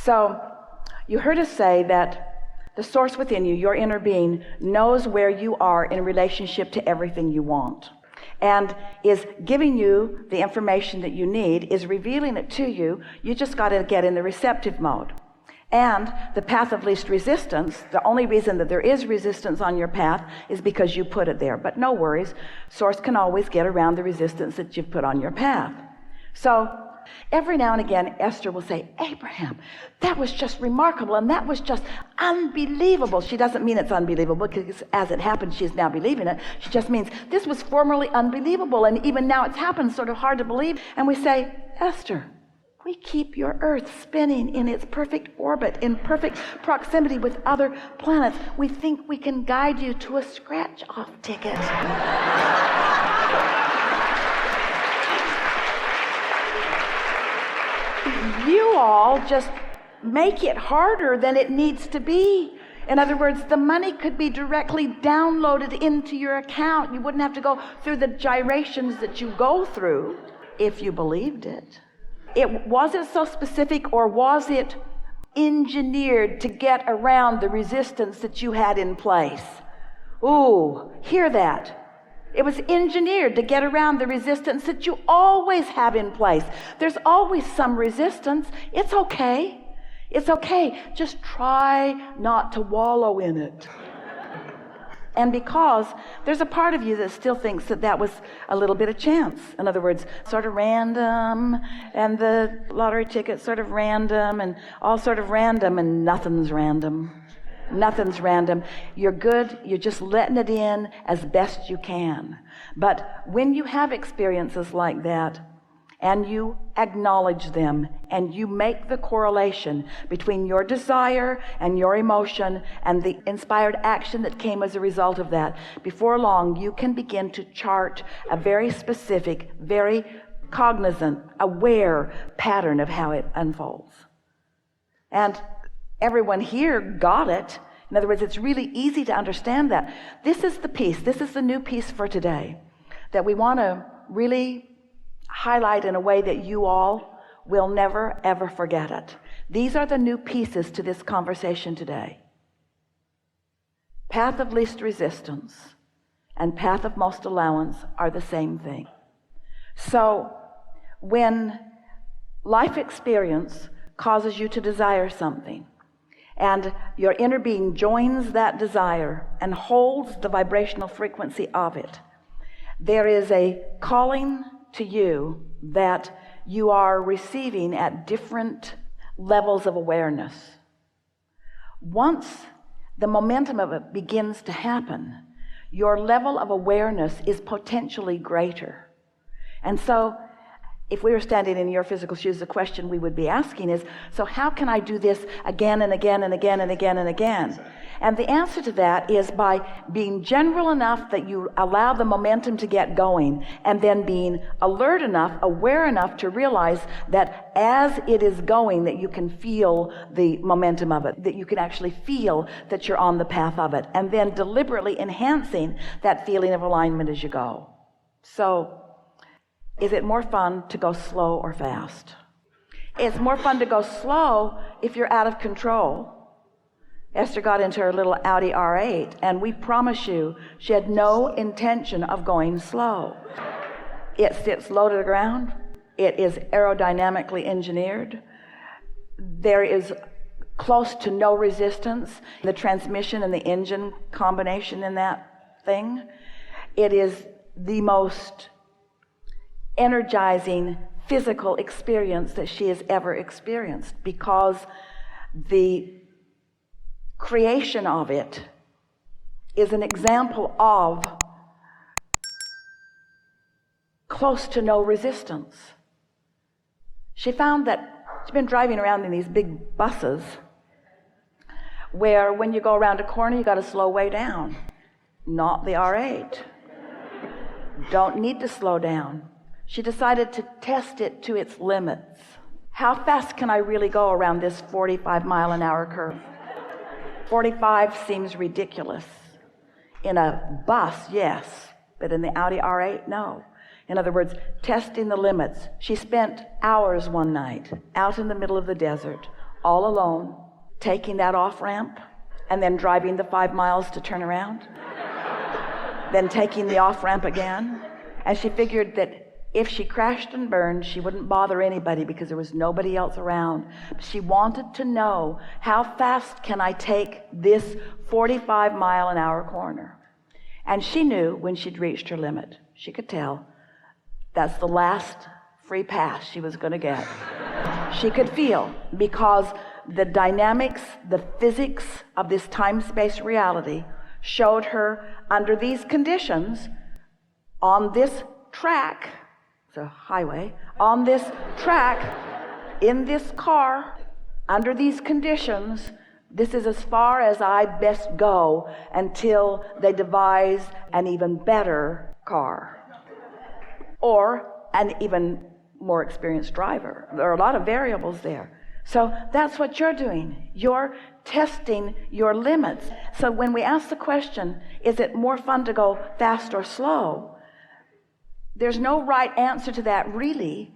So you heard us say that the source within you, your inner being, knows where you are in relationship to everything you want, and is giving you the information that you need, is revealing it to you. You just got to get in the receptive mode. And the path of least resistance, the only reason that there is resistance on your path is because you put it there. But no worries, Source can always get around the resistance that you've put on your path. So every now and again, Esther will say, Abraham, that was just remarkable, and that was just unbelievable. She doesn't mean it's unbelievable, because as it happened, she's now believing it. She just means this was formerly unbelievable, and even now it's happened, sort of hard to believe. And we say, Esther, we keep your earth spinning in its perfect orbit, in perfect proximity with other planets. We think we can guide you to a scratch-off ticket. You all just make it harder than it needs to be. In other words, the money could be directly downloaded into your account. You wouldn't have to go through the gyrations that you go through if you believed it. Was it so specific, or was it engineered to get around the resistance that you had in place? Ooh, hear that. It was engineered to get around the resistance that you always have in place. There's always some resistance. It's okay. It's okay. Just try not to wallow in it. And because there's a part of you that still thinks that that was a little bit of chance. In other words, sort of random, and the lottery ticket's sort of random, and all sort of random, and nothing's random. Nothing's random. You're good. You're just letting it in as best you can. But when you have experiences like that, and you acknowledge them, and you make the correlation between your desire and your emotion and the inspired action that came as a result of that, before long you can begin to chart a very specific, very cognizant, aware pattern of how it unfolds. And everyone here got it. In other words, it's really easy to understand that. This is the piece, this is the new piece for today that we want to really highlight in a way that you all will never, ever forget it. These are the new pieces to this conversation today. Path of least resistance and path of most allowance are the same thing. So when life experience causes you to desire something, and your inner being joins that desire and holds the vibrational frequency of it, there is a calling to you that you are receiving at different levels of awareness. Once the momentum of it begins to happen, your level of awareness is potentially greater. And so if we were standing in your physical shoes, the question we would be asking is, so how can I do this again and again and again and again and again? And the answer to that is by being general enough that you allow the momentum to get going, and then being alert enough, aware enough to realize that as it is going, that you can feel the momentum of it, that you can actually feel that you're on the path of it, and then deliberately enhancing that feeling of alignment as you go. So, is it more fun to go slow or fast? It's more fun to go slow if you're out of control. Esther got into her little Audi R8, and we promise you, she had no intention of going slow. It sits low to the ground. It is aerodynamically engineered. There is close to no resistance. The transmission and the engine combination in that thing. It is the most energizing physical experience that she has ever experienced, because the creation of it is an example of close to no resistance. She found that she's been driving around in these big buses where when you go around a corner you got to slow way down. Not the R8. Don't need to slow down. She decided to test it to its limits. How fast can I really go around this 45-mile-an-hour curve? 45 seems ridiculous. In a bus, yes, but in the Audi R8, no. In other words, testing the limits. She spent hours one night out in the middle of the desert all alone, taking that off ramp and then driving the 5 miles to turn around, then taking the off ramp again. And she figured that if she crashed and burned, she wouldn't bother anybody because there was nobody else around. She wanted to know, how fast can I take this 45-mile-an-hour corner? And she knew when she'd reached her limit. She could tell that's the last free pass she was going to get. She could feel, because the dynamics, the physics of this time-space reality showed her under these conditions, on this track, it's a highway, on this track, in this car, under these conditions, this is as far as I best go until they devise an even better car or an even more experienced driver. There are a lot of variables there. So that's what you're doing. You're testing your limits. So when we ask the question, is it more fun to go fast or slow? There's no right answer to that, really.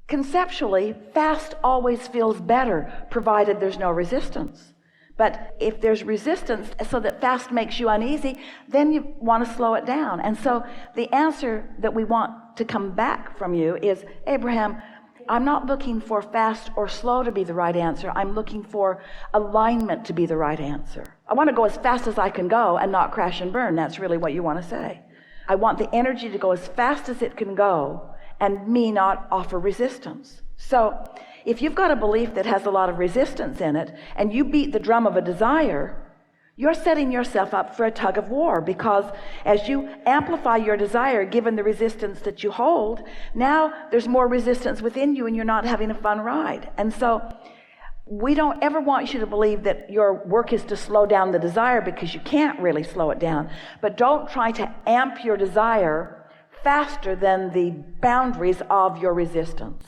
Conceptually, fast always feels better, provided there's no resistance. But if there's resistance so that fast makes you uneasy, then you want to slow it down. And so the answer that we want to come back from you is, Abraham, I'm not looking for fast or slow to be the right answer. I'm looking for alignment to be the right answer. I want to go as fast as I can go and not crash and burn. That's really what you want to say. I want the energy to go as fast as it can go and me not offer resistance. So if you've got a belief that has a lot of resistance in it and you beat the drum of a desire, you're setting yourself up for a tug of war, because as you amplify your desire, given the resistance that you hold, now there's more resistance within you and you're not having a fun ride. And so we don't ever want you to believe that your work is to slow down the desire, because you can't really slow it down. But don't try to amp your desire faster than the boundaries of your resistance.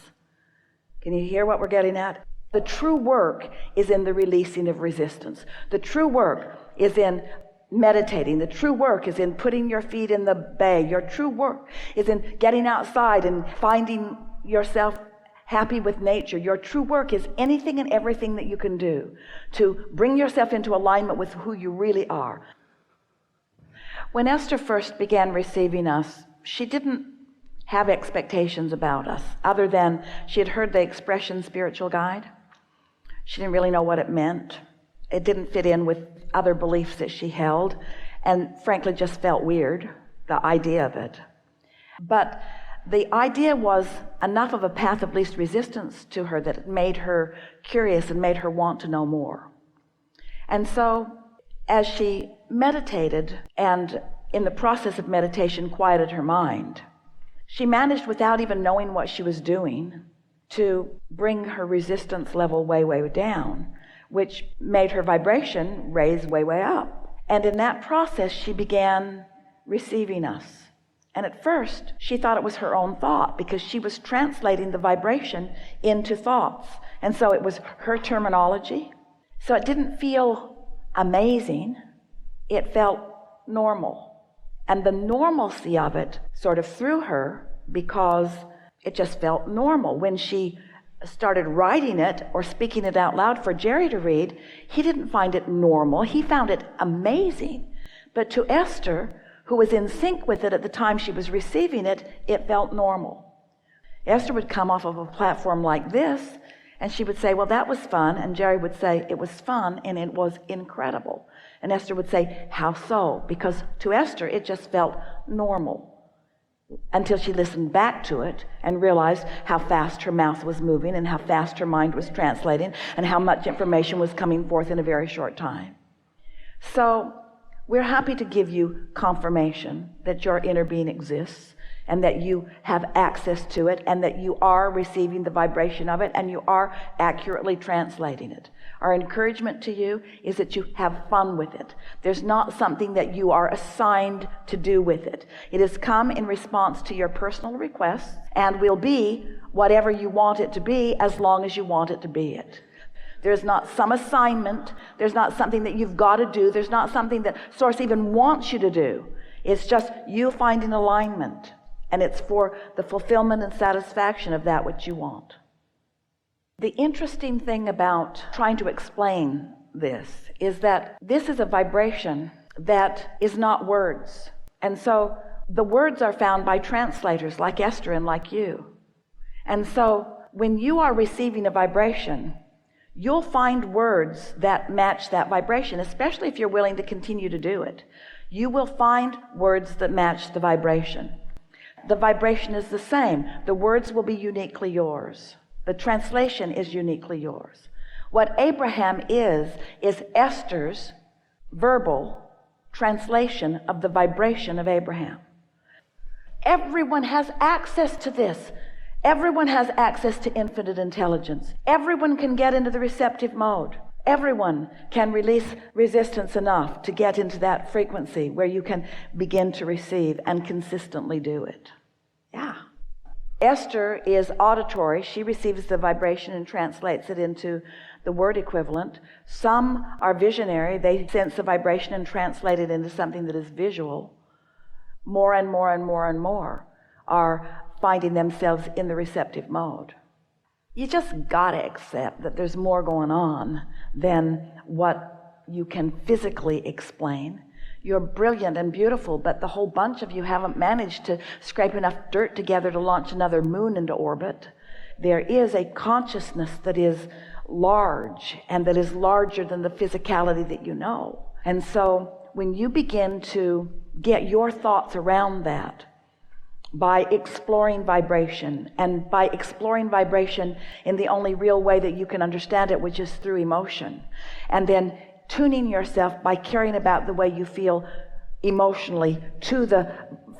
Can you hear what we're getting at? The true work is in the releasing of resistance. The true work is in meditating. The true work is in putting your feet in the bay. Your true work is in getting outside and finding yourself happy with nature. Your true work is anything and everything that you can do to bring yourself into alignment with who you really are. When Esther first began receiving us, she didn't have expectations about us, other than she had heard the expression spiritual guide. She didn't really know what it meant. It didn't fit in with other beliefs that she held, and frankly just felt weird, the idea of it. But the idea was enough of a path of least resistance to her that it made her curious and made her want to know more. And so as she meditated, and in the process of meditation quieted her mind, she managed, without even knowing what she was doing, to bring her resistance level way, way down, which made her vibration raise way, way up. And in that process, she began receiving us. And at first, she thought it was her own thought, because she was translating the vibration into thoughts. And so it was her terminology. So it didn't feel amazing. It felt normal. And the normalcy of it sort of threw her, because it just felt normal. When she started writing it or speaking it out loud for Jerry to read, he didn't find it normal. He found it amazing. But to Esther, who was in sync with it at the time she was receiving it, it felt normal. Esther would come off of a platform like this, and she would say, well, that was fun. And Jerry would say, it was fun and it was incredible. And Esther would say, how so? Because to Esther, it just felt normal, until she listened back to it and realized how fast her mouth was moving and how fast her mind was translating and how much information was coming forth in a very short time. So we're happy to give you confirmation that your inner being exists, and that you have access to it, and that you are receiving the vibration of it, and you are accurately translating it. Our encouragement to you is that you have fun with it. There's not something that you are assigned to do with it. It has come in response to your personal requests, and will be whatever you want it to be, as long as you want it to be it. There's not some assignment. There's not something that you've got to do. There's not something that Source even wants you to do. It's just you finding alignment. And it's for the fulfillment and satisfaction of that which you want. The interesting thing about trying to explain this is that this is a vibration that is not words. And so the words are found by translators like Esther and like you. And so when you are receiving a vibration, you'll find words that match that vibration, especially if you're willing to continue to do it. You will find words that match the vibration. The vibration is the same. The words will be uniquely yours. The translation is uniquely yours. What Abraham is Esther's verbal translation of the vibration of Abraham. Everyone has access to this. Everyone has access to infinite intelligence. Everyone can get into the receptive mode. Everyone can release resistance enough to get into that frequency where you can begin to receive and consistently do it. Yeah. Esther is auditory. She receives the vibration and translates it into the word equivalent. Some are visionary. They sense the vibration and translate it into something that is visual. More and more and more and more are finding themselves in the receptive mode. You just gotta accept that there's more going on than what you can physically explain. You're brilliant and beautiful, but the whole bunch of you haven't managed to scrape enough dirt together to launch another moon into orbit. There is a consciousness that is large and that is larger than the physicality that you know. And so when you begin to get your thoughts around that by exploring vibration, and by exploring vibration in the only real way that you can understand it, which is through emotion, and then tuning yourself by caring about the way you feel emotionally to the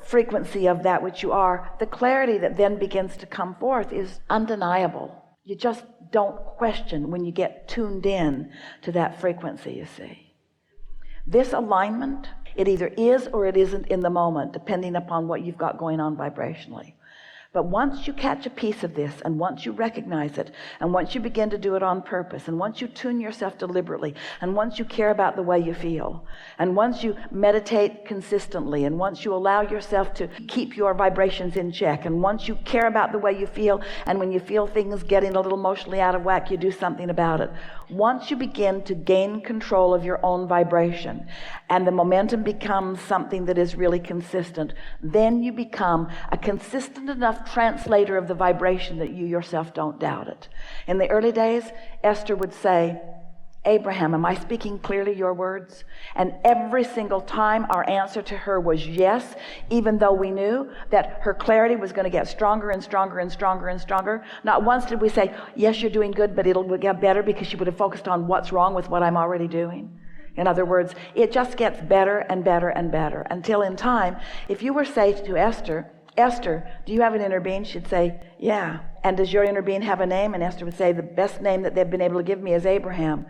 frequency of that which you are, the clarity that then begins to come forth is undeniable. You just don't question when you get tuned in to that frequency, you see. This alignment, it either is or it isn't in the moment, depending upon what you've got going on vibrationally. But once you catch a piece of this, and once you recognize it, and once you begin to do it on purpose, and once you tune yourself deliberately, and once you care about the way you feel, and once you meditate consistently, and once you allow yourself to keep your vibrations in check, and once you care about the way you feel, and when you feel things getting a little emotionally out of whack, you do something about it. Once you begin to gain control of your own vibration, and the momentum becomes something that is really consistent, then you become a consistent enough translator of the vibration that you yourself don't doubt it. In the early days, Esther would say, Abraham, am I speaking clearly your words? And every single time our answer to her was yes, even though we knew that her clarity was going to get stronger and stronger and stronger and stronger. Not once did we say, yes, you're doing good, but it'll get better, because she would have focused on what's wrong with what I'm already doing. In other words, it just gets better and better and better, until in time, if you were say to Esther, Esther, do you have an inner being? She'd say, yeah. And does your inner being have a name? And Esther would say, the best name that they've been able to give me is Abraham.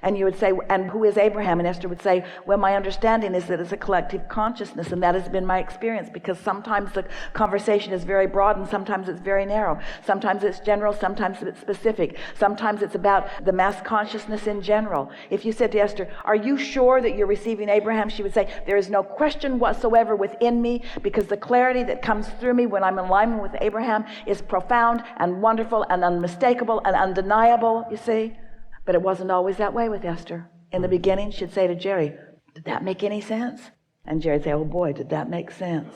And you would say, and who is Abraham? And Esther would say, well, my understanding is that it's a collective consciousness, and that has been my experience, because sometimes the conversation is very broad and sometimes it's very narrow. Sometimes it's general, sometimes it's specific. Sometimes it's about the mass consciousness in general. If you said to Esther, are you sure that you're receiving Abraham? She would say, there is no question whatsoever within me, because the clarity that comes through me when I'm in alignment with Abraham is profound and wonderful and unmistakable and undeniable, you see. But it wasn't always that way with Esther. In the beginning, she'd say to Jerry, did that make any sense? And Jerry'd say, oh boy, did that make sense?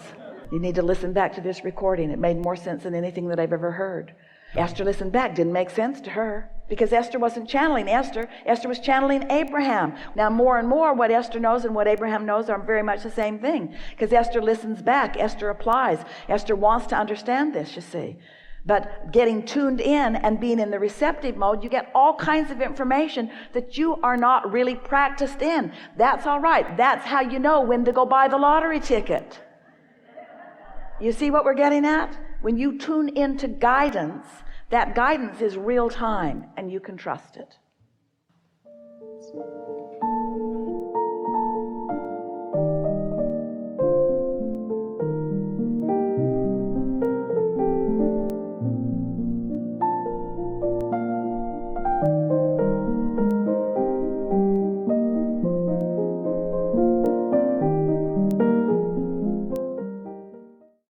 You need to listen back to this recording. It made more sense than anything that I've ever heard. Esther listened back. Didn't make sense to her, because Esther wasn't channeling Esther. Esther was channeling Abraham. Now, more and more, what Esther knows and what Abraham knows are very much the same thing, because Esther listens back. Esther applies. Esther wants to understand this, you see. But getting tuned in and being in the receptive mode, you get all kinds of information that you are not really practiced in. That's all right. That's how you know when to go buy the lottery ticket. You see what we're getting at? When you tune into guidance, that guidance is real time, and you can trust it.